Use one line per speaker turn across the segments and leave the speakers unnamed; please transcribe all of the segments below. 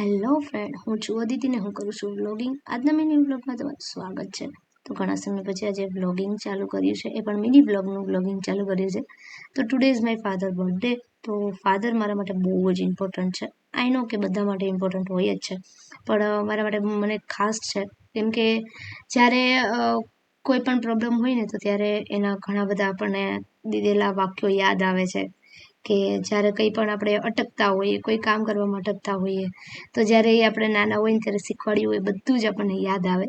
Hello friend, હું છું અદિતિ ને હું કરું છું વ્લોગિંગ. આજના મિની વ્લોગમાં તમારું સ્વાગત છે. તો ઘણા સમય પછી આજે વ્લોગિંગ ચાલુ કર્યું છે, એ પણ મિની વ્લોગિંગ ચાલુ કર્યું છે. તો today is my father birthday. તો ફાધર મારા માટે બહુ જ ઇમ્પોર્ટન્ટ છે. આઈ નો કે બધા માટે ઇમ્પોર્ટન્ટ હોય જ છે, પણ મારા માટે મને ખાસ છે. કેમ કે જ્યારે કોઈ પણ પ્રોબ્લેમ હોય ને, તો ત્યારે એના ઘણા બધા આપણને દીધેલા વાક્યો યાદ આવે છે. કે જ્યારે કંઈ પણ આપણે અટકતા હોઈએ, કોઈ કામ કરવામાં અટકતા હોઈએ, તો જ્યારે એ આપણે નાના હોય ને ત્યારે શીખવાડ્યું હોય બધું જ આપણને યાદ આવે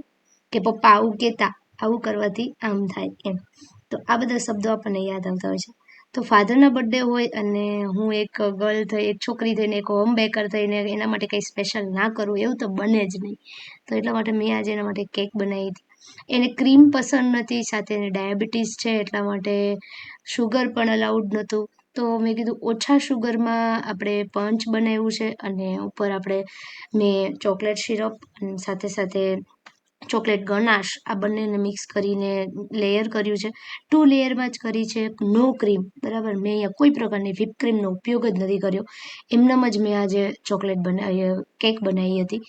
કે પપ્પા આવું કહેતા, આવું કરવાથી આમ થાય એમ. તો આ બધા શબ્દો આપણને યાદ આવતા હોય છે. તો ફાધરના બર્થડે હોય અને હું એક ગર્લ થઈ, એક છોકરી થઈને, એક હોમ બેકર થઈને એના માટે કંઈ સ્પેશિયલ ના કરું એવું તો બને જ નહીં. તો એટલા માટે મેં આજે એના માટે કેક બનાવી હતી. એને ક્રીમ પસંદ નથી, સાથે એને ડાયાબિટીસ છે, એટલા માટે શુગર પણ અલાઉડ નહોતું. તો મેં કીધું ઓછા શુગરમાં આપણે પંચ બનાવ્યું છે, અને ઉપર મેં ચોકલેટ સિરપ અને સાથે સાથે ચોકલેટ ગનાશ આ બંનેને મિક્સ કરીને લેયર કર્યું છે. 2 લેયરમાં જ કરી છે, નો ક્રીમ. બરાબર, મેં અહીંયા કોઈ પ્રકારની વ્હીપ ક્રીમનો ઉપયોગ જ નથી કર્યો. એમનેમ જ મેં આજે કેક બનાવી હતી.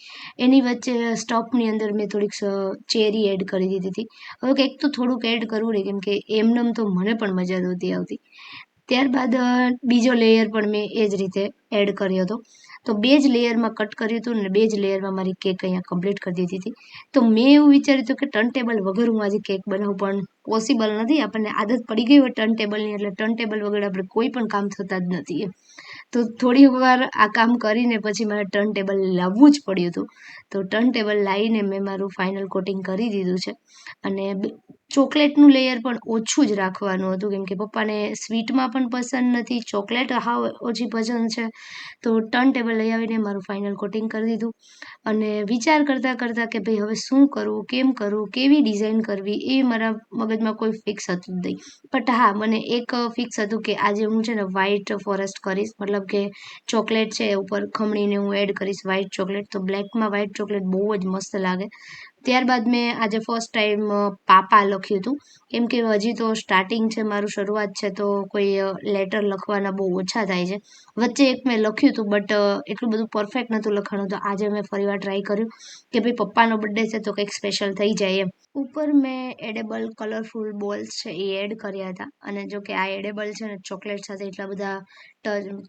એની વચ્ચે સ્ટફની અંદર મેં થોડીક ચેરી એડ કરી દીધી હતી. હવે કેક તો થોડુંક એડ કરવું રહે, કેમ કે એમનેમ તો મને પણ મજા નહોતી આવતી. ત્યારબાદ બીજો લેયર પણ મેં એ જ રીતે એડ કર્યો હતો. તો 2 જ લેયરમાં કટ કર્યું હતું અને 2 જ લેયરમાં મારી કેક અહીંયા કમ્પ્લીટ કરી દીધી હતી. તો મેં એવું વિચાર્યું હતું કે ટર્ન ટેબલ વગર હું આજે કેક બનાવું, પણ પોસિબલ નથી. આપણને આદત પડી ગઈ હોય ટર્ન ટેબલની, એટલે ટર્ન ટેબલ વગર આપણે કોઈ પણ કામ થતા જ નથી એમ. તો થોડી વાર આ કામ કરીને પછી મારે ટર્ન ટેબલ લાવવું જ પડ્યું હતું. તો ટર્ન ટેબલ લાવીને મેં મારું ફાઇનલ કોટિંગ કરી દીધું છે. અને ચોકલેટનું લેયર પણ ઓછું જ રાખવાનું હતું, કેમ કે પપ્પાને સ્વીટમાં પણ પસંદ નથી, ચોકલેટ હાવ ઓછી પસંદ છે. તો ટર્ન ટેબલ લઈ આવીને મારું ફાઇનલ કોટિંગ કરી દીધું. અને વિચાર કરતાં કરતાં કે ભાઈ હવે શું કરવું, કેમ કરવું, કેવી ડિઝાઇન કરવી, એ મારા મગજમાં કોઈ ફિક્સ હતું જ નહીં. બટ હા, મને એક ફિક્સ હતું કે આજે હું છે ને વ્હાઈટ ફોરેસ્ટ કરીશ, મતલબ કે ચોકલેટ છે ઉપર ખમણીને હું એડ કરીશ વ્હાઈટ ચોકલેટ. તો બ્લેકમાં વ્હાઈટ ચોકલેટ બહુ જ મસ્ત લાગે. ત્યારબાદ મેં આજે ફર્સ્ટ ટાઈમ પાપા લખ્યું હતું, કેમ કે હજી તો સ્ટાર્ટિંગ છે, મારું શરૂઆત છે, તો કોઈ લેટર લખવાના બહુ ઓછા થાય છે. વચ્ચે એક મેં લખ્યું હતું, બટ એટલું બધું પરફેક્ટ નહોતું લખાણું. તો આજે મેં ફરીવાર ટ્રાય કર્યું કે ભાઈ પપ્પાનો બર્થડે છે તો કંઈક સ્પેશિયલ થઈ જાય એમ. ઉપર મેં એડેબલ કલરફુલ બોલ્સ છે એ એડ કર્યા હતા. અને જો કે આ એડેબલ છે ને ચોકલેટ સાથે એટલા બધા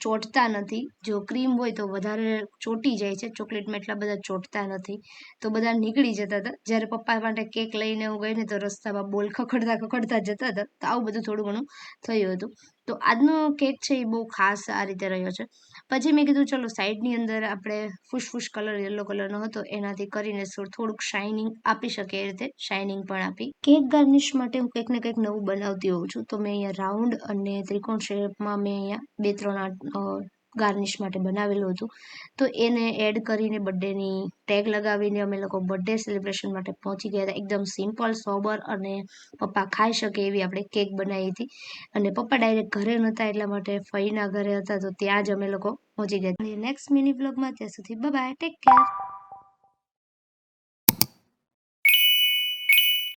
ચોંટતા નથી. જો ક્રીમ હોય તો વધારે ચોંટી જાય છે, ચોકલેટમાં એટલા બધા ચોંટતા નથી, તો બધા નીકળી જતા હતા. જ્યારે પપ્પા માટે કેક લઈને હું ગઈ ને તો રસ્તામાં બોલ ખખડતા જતા હતા. તો આવું બધું થોડું ઘણું થયું હતું. તો આજનો કેક છે એ બહુ ખાસ આ રીતે રહ્યો છે. પછી મેં કીધું ચલો સાઈડની અંદર આપણે ફૂસફૂસ કલર યલો કલરનો હતો એનાથી કરીને થોડુંક શાઇનિંગ આપી શકે એ રીતે શાઇનિંગ પણ આપી. કેક ગાર્નિશ માટે હું કંઈક ને કંઈક નવું બનાવતી હોઉં છું. તો મેં અહીંયા રાઉન્ડ અને ત્રિકોણ શેપમાં મેં અહીંયા 2-3 ગાર્નિશ માટે બનાવેલું હતું. તો એને એડ કરીને બર્થડેની ટેગ લગાવીને અમે લોકો બર્થડે સેલિબ્રેશન માટે પહોંચી ગયા હતા. એકદમ સિમ્પલ, સોબર અને પપ્પા ખાઈ શકે એવી આપણે કેક બનાવી હતી. અને પપ્પા ડાયરેક્ટ ઘરે નહોતા, એટલા માટે ફઈના ઘરે હતા, તો ત્યાં જ અમે લોકો પહોંચી ગયા. નેક્સ્ટ મિની વ્લોગમાં, ત્યાં સુધી બાય બાય, ટેક કેર.